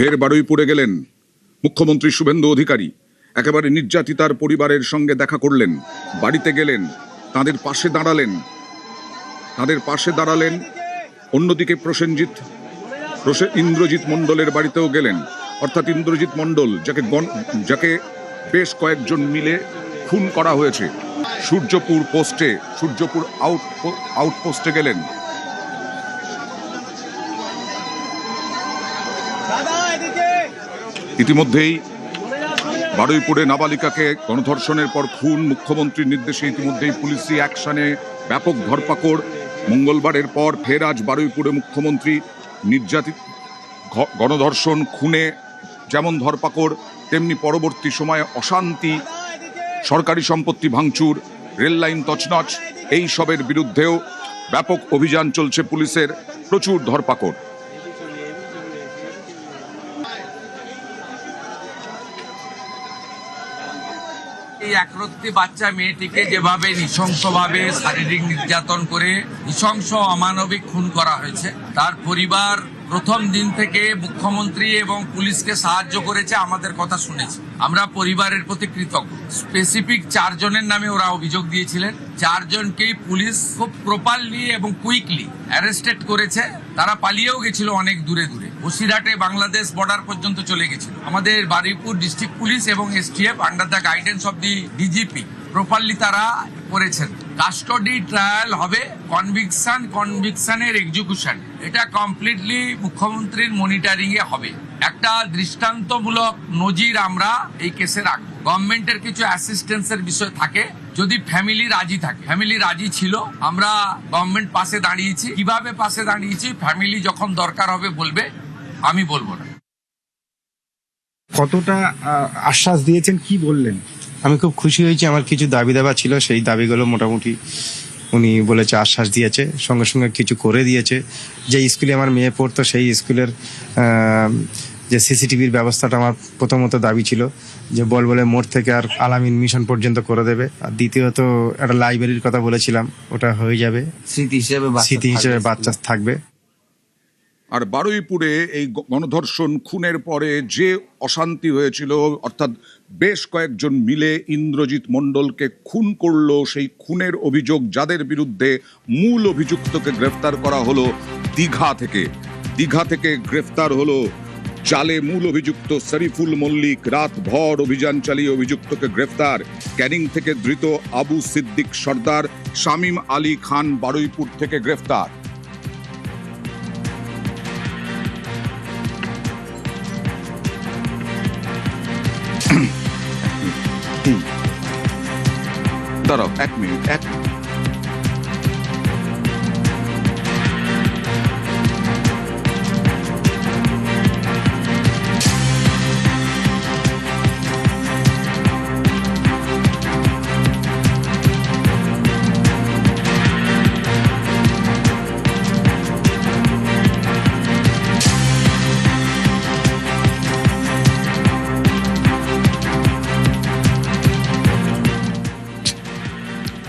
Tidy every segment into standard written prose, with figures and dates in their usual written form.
ফের বারুইপুরে গেলেন মুখ্যমন্ত্রী শুভেন্দু অধিকারী। একেবারে নির্যাতিতার পরিবারের সঙ্গে দেখা করলেন, বাড়িতে গেলেন, তাদের পাশে দাঁড়ালেন। অন্যদিকে ইন্দ্রজিৎ মণ্ডলের বাড়িতেও গেলেন, অর্থাৎ ইন্দ্রজিৎ মণ্ডল যাকে বেশ কয়েকজন মিলে খুন করা হয়েছে। সূর্যপুর আউটপোস্টে গেলেন। ইতিমধ্যেই বারুইপুরে নাবালিকাকে গণধর্ষণের পর খুন, মুখ্যমন্ত্রীর নির্দেশে ইতিমধ্যেই পুলিশি অ্যাকশনে ব্যাপক ধরপাকড়। মঙ্গলবারের পর ফের আজ বারুইপুরে মুখ্যমন্ত্রী গণধর্ষণ, খুনে যেমন ধরপাকড়, তেমনি পরবর্তী সময়ে অশান্তি, সরকারি সম্পত্তি ভাঙচুর, রেল লাইন তছনছ, এই সবের বিরুদ্ধেও ব্যাপক অভিযান চলছে পুলিশের, প্রচুর ধরপাকড়। এই একরত্তি বাচ্চা মেয়েটিকে যেভাবে নৃশংসভাবে শারীরিক নির্যাতন করে নৃশংস অমানবিক খুন করা হয়েছে, তার পরিবার প্রথম দিন থেকে মুখ্যমন্ত্রী এবং পুলিশকে সাহায্য করেছে, আমাদের কথা শুনেছে। আমরা পরিবারের প্রতি কৃতজ্ঞ। স্পেসিফিক 4 জনের নামে ওরা অভিযোগ দিয়েছিলেন। 4 জনকেই পুলিশ খুব প্রপারলি এবং কুইকলি অ্যারেস্টেড করেছে। তারা পালিয়েও গেছিল অনেক দূরে দূরে, বসিরহাটে বাংলাদেশ বর্ডার পর্যন্ত চলে গেছিল। আমাদের বারুইপুর ডিস্ট্রিক্ট পুলিশ এবং STF under the guidance of the DGP properly তারা করেছেন। কাস্টডি ট্রায়াল হবে, কনভিকশনের এক্সিকিউশন, এটা কমপ্লিটলি মুখ্যমন্ত্রীর মনিটরিং এ হবে। একটা দৃষ্টান্তমূলক নজির আমরা এই কেসে রাখবো। গভর্নমেন্টের কিছু অ্যাসিস্ট্যান্সের বিষয় থাকে, যদি ফ্যামিলি রাজি থাকে। ফ্যামিলি রাজি ছিল, আমরা গভর্নমেন্ট পাশে দাঁড়িয়েছি। কিভাবে পাশে দাঁড়িয়েছি, ফ্যামিলি যখন দরকার হবে বলবে, আমি বলবো না। কতটা আশ্বাস দিয়েছেন, কি বললেন? আমি খুব খুশি হয়েছি। আমার কিছু দাবি দাবা ছিল, সেই দাবিগুলো মোটামুটি উনি বলেছে, আশ্বাস দিয়েছে, সঙ্গে সঙ্গে কিছু করে দিয়েছে। যে স্কুলে আমার মেয়ে পড়তো সেই স্কুলের যে সিসিটিভির ব্যবস্থাটা আমার প্রথমত দাবি ছিল, যে বলবলে মোড় থেকে আর আলামিন মিশন পর্যন্ত করে দেবে। আর দ্বিতীয়ত একটা লাইব্রেরির কথা বলেছিলাম, ওটা হয়ে যাবে, স্মৃতি হিসেবে বাচ্চা থাকবে। আর বারুইপুরে এই গণধর্ষণ খুনের পরে যে অশান্তি হয়েছিল, অর্থাৎ বেশ কয়েকজন মিলে ইন্দ্রজিৎ মণ্ডলকে খুন করলো, সেই খুনের অভিযোগ যাদের বিরুদ্ধে, মূল অভিযুক্তকে গ্রেফতার করা হলো দীঘা থেকে গ্রেফতার হলো জালে মূল অভিযুক্ত শরীফুল মল্লিক। রাতভর অভিযান চালিয়ে অভিযুক্তকে গ্রেফতার। ক্যানিং থেকে ধৃত আবু সিদ্দিক সর্দার, শামীম আলী খান বারুইপুর থেকে গ্রেফতার। দাঁড়াও, এক মিনিট।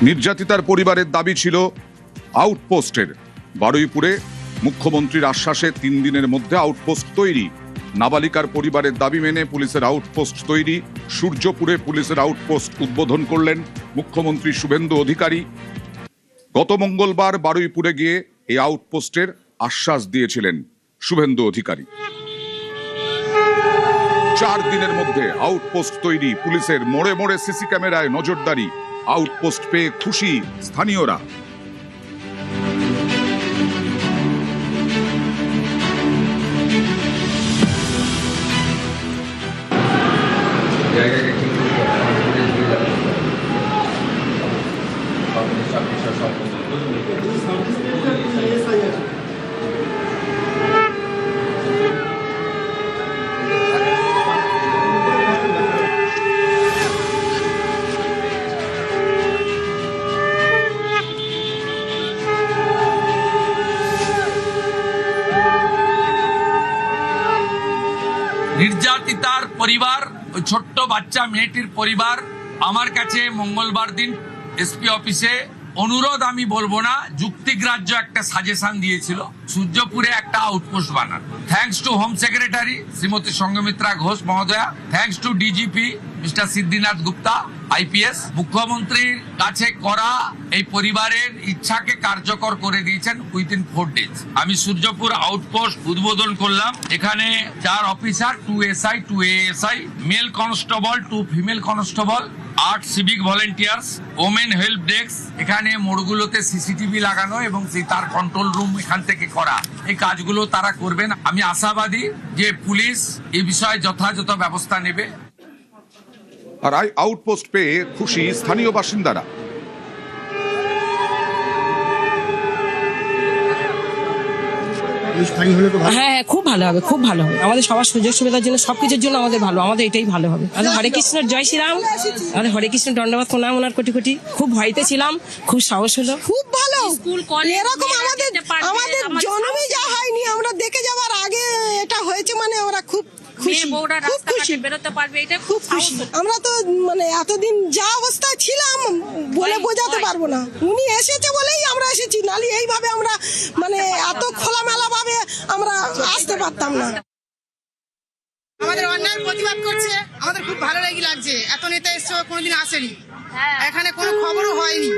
নির্যাতিতার পরিবারের দাবি ছিল আউটপোস্টের। বারুইপুরে মুখ্যমন্ত্রীর আশ্বাসে 3 দিনের মধ্যে আউটপোস্ট তৈরি। নাবালিকার পরিবারের দাবি মেনে পুলিশের আউটপোস্ট তৈরি। সূর্যপুরে পুলিশের আউটপোস্ট উদ্বোধন করলেন মুখ্যমন্ত্রী শুভেন্দু অধিকারী। গত মঙ্গলবার বারুইপুরে গিয়ে এই আউটপোস্টের আশ্বাস দিয়েছিলেন শুভেন্দু অধিকারী। 4 দিনের মধ্যে আউটপোস্ট তৈরি, পুলিশের মোড়ে মোড়ে সিসি ক্যামেরায় নজরদারি। আউটপোস্ট পেয়ে খুশি স্থানীয়রা। নির্যাতিতার পরিবার, ওই ছোট্ট বাচ্চা মেয়েটির পরিবার আমার কাছে মঙ্গলবার দিন এসপি অফিসে অনুরোধ আমি বলবো না, যুক্তিগ্রাহ্য একটা সাজেশন দিয়েছিল সূর্যপুরে একটা আউটপোস্ট বানান। Thanks to home secretary Shrimati Sanghamitra Ghosh মহোদয়া, thanks to DGP mister Siddhinath Gupta IPS, মুখ্যমন্ত্রীর কাছে করা এই পরিবারের ইচ্ছাকে কার্যকর করে দিয়েছেন উইদিন 4 days। আমি সূর্যপুর আউটপোস্ট উদ্বোধন করলাম। এখানে 4 officer, 2 SI, 2 ASI, mail constable, 2 female constable, 8 civic volunteers, women help desk. এখানে মোড়গুলোতে সিসিটিভি লাগানো এবং সেই তার কন্ট্রোল রুম এখান থেকে করা, এই কাজগুলো তারা করবেন। আমি আশাবাদী যে পুলিশ এই বিষয়ে যথাযথ ব্যবস্থা নেবে। আর আউটপোস্ট পেয়ে খুশি স্থানীয় বাসিন্দারা। হ্যাঁ, খুব ভালো হবে, খুব ভালো হবে। আমাদের সবার সুযোগ সুবিধার জন্য, সবকিছুর জন্য আমাদের ভালো, আমাদের এটাই ভালো হবে। হরে কৃষ্ণ, জয় শ্রীরাম। আমাদের হরে কৃষ্ণ, দণ্ডবাদ প্রণাম ওনার কোটি কোটি। খুব ভয়তে ছিলাম, খুব সাহস হলো। খুব ভালো স্কুল কলেজ এরকম আমাদের জন্মে যা হয়নি, আমরা দেখে যাওয়ার আগে এটা হয়েছে, মানে আমরা খুব খুশি, বউরা খুব খুশি, রাস্তাঘাটে বেরোতে পারবে, এটা খুব খুশি। আমরা তো মানে এতদিন যা অবস্থায় ছিলাম বলে বোঝাতে পারবো না। উনি এসেছে বলেই আমরা এসেছি, নালি এইভাবে আমরা মানে এত খোলামেলা ভাবে আমরা আসতে পারতাম না। আমাদের অন্যায় প্রতিবাদ করছে, আমাদের খুব ভালো লাগছে। এত নেতা এসছে, কোনোদিন আসেনি, এখানে কোনো খবরও হয়নি,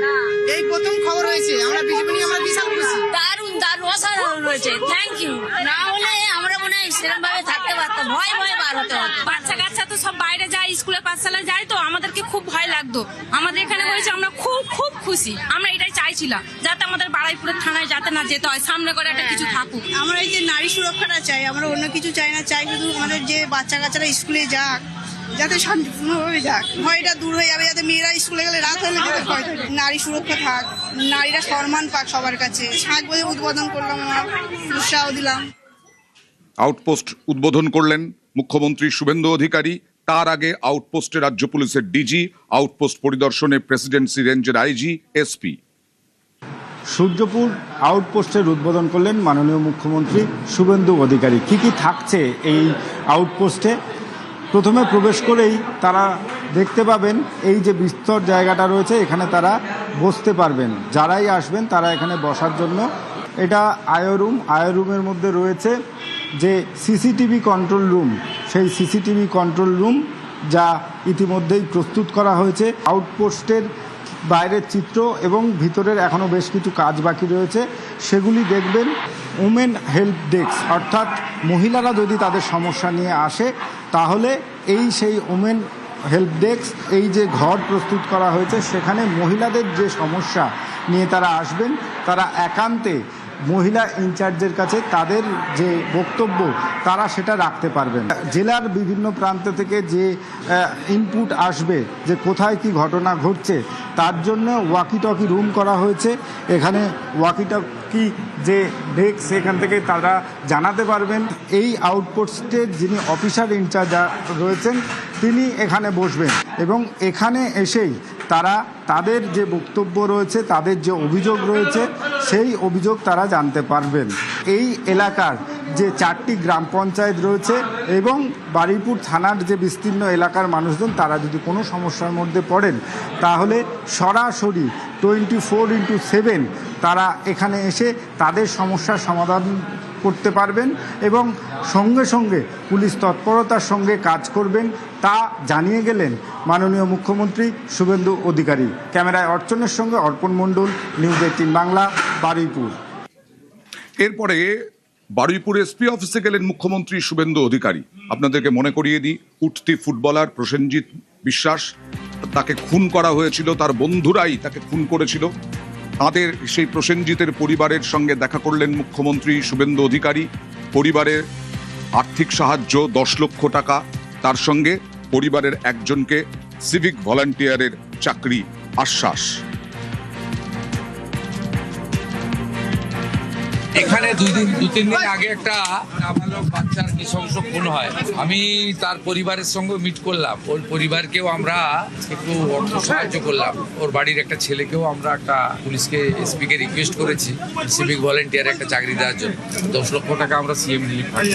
এই প্রথম খবর হয়েছে। আমরা বিজেপি নিয়ে আমরা বিশাল খুশি। দারুণ দারুণ অসাধারণ রয়েছে, থ্যাংক ইউ। না হলে আমরা মনে হয় সেরকম ভাবে থাকতে পারতাম, ভয় ভয় বার হতে হতো। বাচ্চা কাচ্চা তো সব বাইরে যায়, স্কুলে পাঠশালায় যায়, তো আমাদেরকে খুব ভয় লাগতো। আমাদের এখানে হয়েছে, আমরা খুব খুব খুশি। আমরা এটাই চাইছিলাম, যাতে আমাদের বারুইপুরের থানায় যাতে না যেতে হয়, সামনে করে একটা কিছু থাকুক। আমরা এই যে নারী সুরক্ষাটা চাই, আমরা অন্য কিছু চাই না। চাই শুধু আমাদের যে বাচ্চা কাচ্চারা স্কুলে যাক, যাতে শান্তিপূর্ণভাবে যাক, ভয়টা দূর হয়ে যাবে, যাতে মেয়েরা স্কুলে গেলে রাত হলে যেতে ভয় থাকে। নারী সুরক্ষা থাক, নারীরা সম্মান পাক সবার কাছে। 5 বছর উদ্বোধন করলাম, আমরা উৎসাহ দিলাম। আউটপোস্ট উদ্বোধন করলেন মুখ্যমন্ত্রী শুভেন্দু অধিকারী। তার আগে আউটপোস্টে রাজ্য পুলিশের ডিজি, আউটপোস্ট পরিদর্শনে প্রেসিডেন্সি রেঞ্জের আইজি, এসপি। সূর্যপুর আউটপোস্টের উদ্বোধন করলেন মাননীয় মুখ্যমন্ত্রী শুভেন্দু অধিকারী। কি কি থাকছে এই আউটপোস্টে? প্রথমে প্রবেশ করেই তারা দেখতে পাবেন এই যে বিস্তর জায়গাটা রয়েছে, এখানে তারা বসতে পারবেন। যারাই আসবেন তারা এখানে বসার জন্য। এটা আয়োরুমের মধ্যে রয়েছে যে সিসিটিভি কন্ট্রোল রুম, সেই সিসিটিভি কন্ট্রোল রুম যা ইতিমধ্যেই প্রস্তুত করা হয়েছে। আউটপোস্টের বাইরের চিত্র এবং ভিতরের এখনও বেশ কিছু কাজ বাকি রয়েছে, সেগুলি দেখবেন। ওমেন হেল্প ডেস্ক, অর্থাৎ মহিলারা যদি তাদের সমস্যা নিয়ে আসে, তাহলে এই সেই ওমেন হেল্প ডেস্ক, এই যে ঘর প্রস্তুত করা হয়েছে, সেখানে মহিলাদের যে সমস্যা নিয়ে তারা আসবেন, তারা একান্তে মহিলা ইনচার্জের কাছে তাদের যে বক্তব্য তারা সেটা রাখতে পারবেন। জেলার বিভিন্ন প্রান্ত থেকে যে ইনপুট আসবে যে কোথায় কি ঘটনা ঘটছে, তার জন্য ওয়াকি টকি রুম করা হয়েছে। এখানে ওয়াকি টকি যে ডেস্ক, সেখান থেকে তারা জানাতে পারবেন। এই আউটপোস্টের যিনি অফিসার ইনচার্জ রয়েছেন তিনি এখানে বসবেন এবং এখানে এসেই তারা তাদের যে বক্তব্য রয়েছে, তাদের যে অভিযোগ রয়েছে, সেই অভিযোগ তারা জানতে পারবেন। এই এলাকার যে 4টি গ্রাম পঞ্চায়েত রয়েছে এবং বারুইপুর থানার যে বিস্তীর্ণ এলাকার মানুষজন, তারা যদি কোনো সমস্যার মধ্যে পড়েন, তাহলে সরাসরি 24x7 তারা এখানে এসে তাদের সমস্যার সমাধান করতে পারবেন এবং সঙ্গে সঙ্গে পুলিশ তৎপরতার সঙ্গে কাজ করবেন, তা জানিয়ে গেলেন মাননীয় মুখ্যমন্ত্রী শুভেন্দু অধিকারী। ক্যামেরায় অর্চনের সঙ্গে অর্পণ মণ্ডল, নিউজ 18 বাংলা, বারুইপুর। এরপরে বারুইপুর এসপি অফিসে গেলেন মুখ্যমন্ত্রী শুভেন্দু অধিকারী। আপনাদেরকে মনে করিয়ে দিই, উঠতি ফুটবলার প্রসেনজিৎ বিশ্বাস, তাকে খুন করা হয়েছিল, তার বন্ধুরাই তাকে খুন করেছিল। তাদের সেই প্রসেনজিতের পরিবারের সঙ্গে দেখা করলেন মুখ্যমন্ত্রী শুভেন্দু অধিকারী। পরিবারের আর্থিক সাহায্য 10 লক্ষ টাকা, তার সঙ্গে পরিবারের একজনকে সিভিক ভলান্টিয়ারের চাকরি আশ্বাস। এখানে 2-3 দিন আগে একটা নাবালক বাচ্চার নৃশংস খুন হয়। আমি তার পরিবারের সঙ্গে মিট করলাম, ওর পরিবারকেও আমরা একটু অর্থ সাহায্য করলাম। ওর বাড়ির একটা ছেলেকেও আমরা একটা পুলিশকে, এসপিকে রিকোয়েস্ট করেছি সিভিক ভলেন্টিয়ারে একটা চাকরি দেওয়ার জন্য। 10 লক্ষ টাকা আমরা সিএম রিলিফ ফান্ড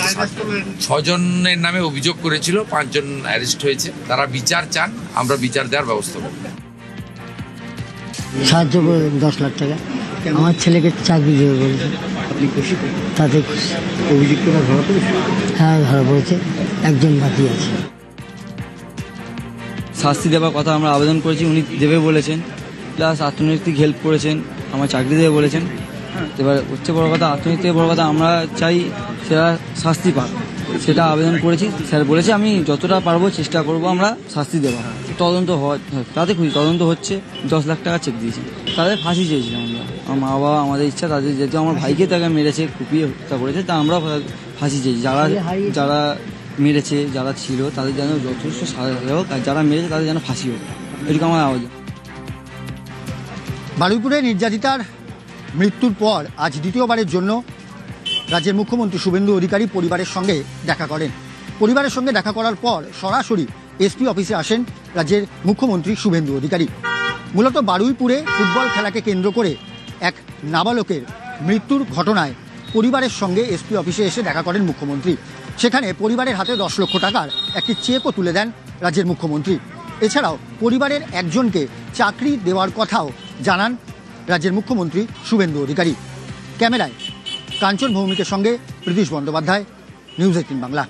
6 জনের নামে অভিযোগ করেছিল, 5 জন অ্যারেস্ট হয়েছে। তারা বিচার চান, আমরা বিচার দেওয়ার ব্যবস্থা করব। সাহায্য করে 10 লাখ টাকা। আমার ছেলেকে চাকরি দেবে বলেছে। আপনি খুশি তো? তাতে খুশি। অভিযুক্তরা ধরা পড়েছে? হ্যাঁ, ধরা পড়েছে, একজন বাকি আছে। শাস্তি দেওয়ার কথা আমরা আবেদন করেছি, উনি দেবে বলেছেন, প্লাস অর্থনৈতিক হেল্প করেছেন, আমার চাকরি দেবে বলেছেন। এবার হচ্ছে বড় কথা, অর্থনৈতিক বড় কথা, আমরা চাই সেটা শাস্তি পাক, সেটা আবেদন করেছি। স্যার বলেছে আমি যতটা পারবো চেষ্টা করব আমরা শাস্তি দেওয়া। তদন্ত তাতে খুশি, তদন্ত হচ্ছে। 10 লাখ টাকা চেক দিয়েছি, তাদের ফাঁসি চেয়েছিলাম আমরা। আমার মা বাবা আমাদের ইচ্ছা, তাদের যেহেতু আমার ভাইকে তাকে মেরেছে, কুপিয়ে হত্যা করেছে, তা আমরা ফাঁসি চেয়েছি। যারা মেরেছে, যারা ছিল তাদের যেন যথেষ্ট সাজা হোক, আর যারা মেরেছে তাদের যেন ফাঁসি হোক, এটুকু আমার আবেদন। বারুইপুরে নির্যাতিতার মৃত্যুর পর আজ দ্বিতীয়বারের জন্য রাজ্যের মুখ্যমন্ত্রী শুভেন্দু অধিকারী পরিবারের সঙ্গে দেখা করেন। পরিবারের সঙ্গে দেখা করার পর সরাসরি এসপি অফিসে আসেন রাজ্যের মুখ্যমন্ত্রী শুভেন্দু অধিকারী। মূলত বারুইপুরে ফুটবল খেলাকে কেন্দ্র করে এক নাবালকের মৃত্যুর ঘটনায় পরিবারের সঙ্গে এসপি অফিসে এসে দেখা করেন মুখ্যমন্ত্রী। সেখানে পরিবারের হাতে 10 লক্ষ টাকার একটি চেকও তুলে দেন রাজ্যের মুখ্যমন্ত্রী। এছাড়াও পরিবারের একজনকে চাকরি দেওয়ার কথাও জানান রাজ্যের মুখ্যমন্ত্রী শুভেন্দু অধিকারী। ক্যামেরায় কাঞ্চন ভৌমিকের সঙ্গে প্রীতিশ বন্দ্যোপাধ্যায়, নিউজ 18 বাংলা।